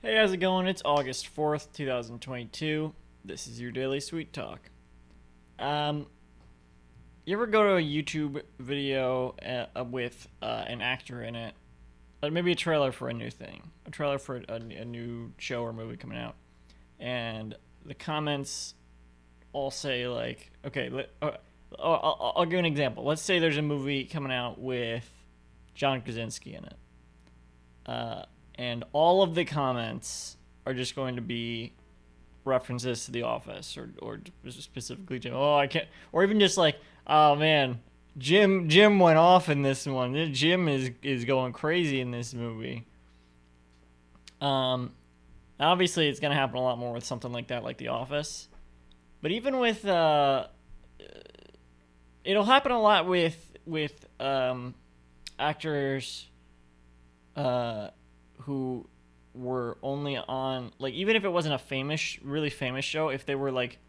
Hey, how's it going? It's August 4th, 2022. This is your Daily Sweet Talk. Um, you ever go to a YouTube video with an actor in it? Maybe a trailer for a new thing, a trailer for a new show or movie coming out, and the comments all say, like, okay, I'll give you an example. Let's say there's a movie coming out with John Krasinski in it. And all of the comments are just going to be references to The Office, or specifically Jim. Oh, I can't, or even just like, oh man, Jim went off in this one. Jim is going crazy in this movie. Obviously it's gonna happen a lot more with something like that, like The Office. But even with it'll happen a lot with actors who were only on, like, even if it wasn't a really famous show, if they were like,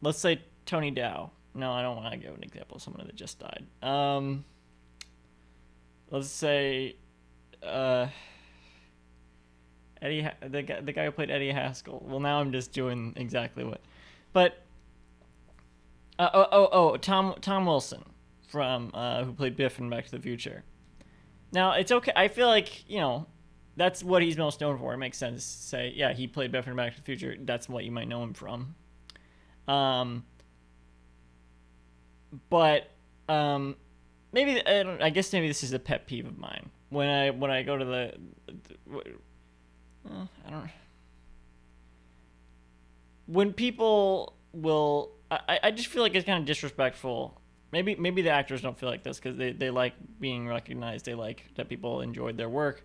let's say Tony Dow. No, I don't want to give an example of someone that just died. Let's say the guy who played Eddie Haskell. Well, now I'm just doing exactly what, but Tom Wilson from who played Biff in Back to the Future. Now, it's okay. I feel like, that's what he's most known for. It makes sense to say, yeah, he played Biff in Back to the Future. That's what you might know him from. But maybe I guess maybe this is a pet peeve of mine. When I go to I don't. When people will, I just feel like it's kind of disrespectful. Maybe the actors don't feel like this because they like being recognized. They like that people enjoyed their work.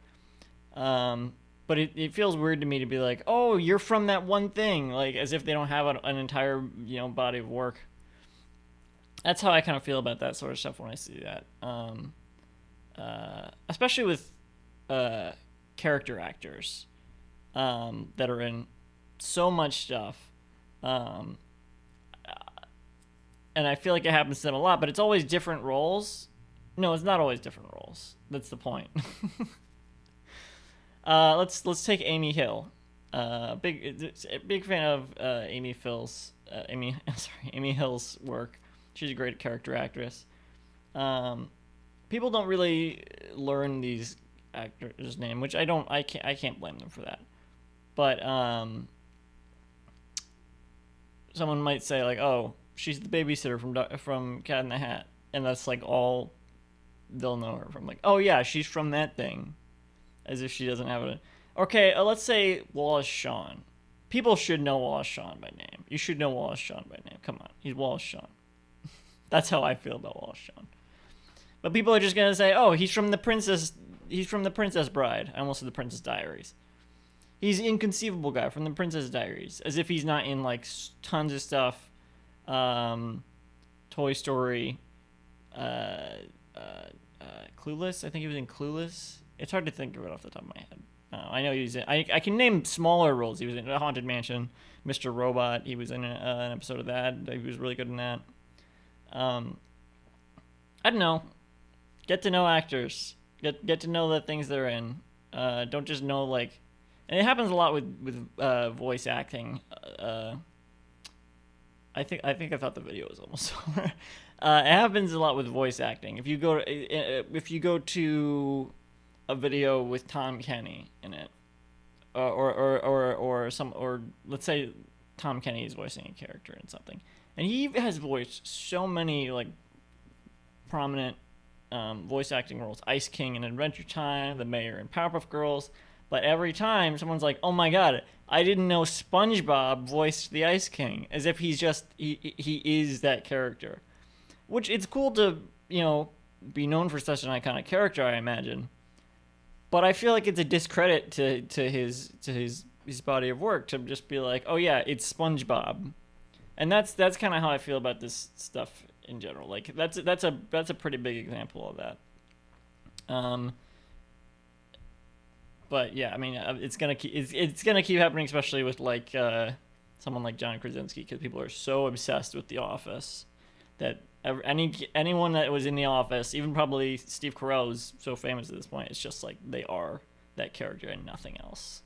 But it feels weird to me to be like, oh, you're from that one thing, like as if they don't have an entire body of work. That's how I kind of feel about that sort of stuff when I see that. Especially with character actors that are in so much stuff. And I feel like it happens to them a lot, but it's always different roles. No, it's not always different roles. That's the point. Let's take Amy Hill. Big fan of Amy Hill's work. She's a great character actress. People don't really learn these actors' name, which I can't blame them for that. But someone might say, like, oh, she's the babysitter from Cat in the Hat, and that's like all they'll know her from. Like, oh yeah, she's from that thing, as if she doesn't have it. Okay, let's say Wallace Shawn. People should know Wallace Shawn by name. You should know Wallace Shawn by name. Come on, he's Wallace Shawn. That's how I feel about Wallace Shawn. But people are just gonna say, oh, he's from the Princess Bride. I almost said the Princess Diaries. He's the inconceivable guy from the Princess Diaries, as if he's not in like tons of stuff. Toy Story, Clueless. I think he was in Clueless. It's hard to think of it off the top of my head. I know he was in. I can name smaller roles. He was in A Haunted Mansion, Mr. Robot. He was in an episode of that. He was really good in that. I don't know. Get to know actors. Get to know the things they're in. Don't just know, like, and it happens a lot with voice acting. I thought the video was almost over. It happens a lot with voice acting. If you go to a video with Tom Kenny in it, or let's say Tom Kenny is voicing a character in something, and he has voiced so many like prominent voice acting roles: Ice King in Adventure Time, the Mayor in Powerpuff Girls. But every time someone's like, "Oh my God, I didn't know SpongeBob voiced the Ice King," as if he is that character. Which, it's cool to be known for such an iconic character, I imagine. But I feel like it's a discredit to his body of work to just be like, "Oh yeah, it's SpongeBob," and that's kind of how I feel about this stuff in general. Like that's a pretty big example of that. But yeah, I mean, it's gonna keep happening, especially with like someone like John Krasinski, because people are so obsessed with The Office that anyone that was in The Office, even probably Steve Carell, is so famous at this point. It's just like they are that character and nothing else.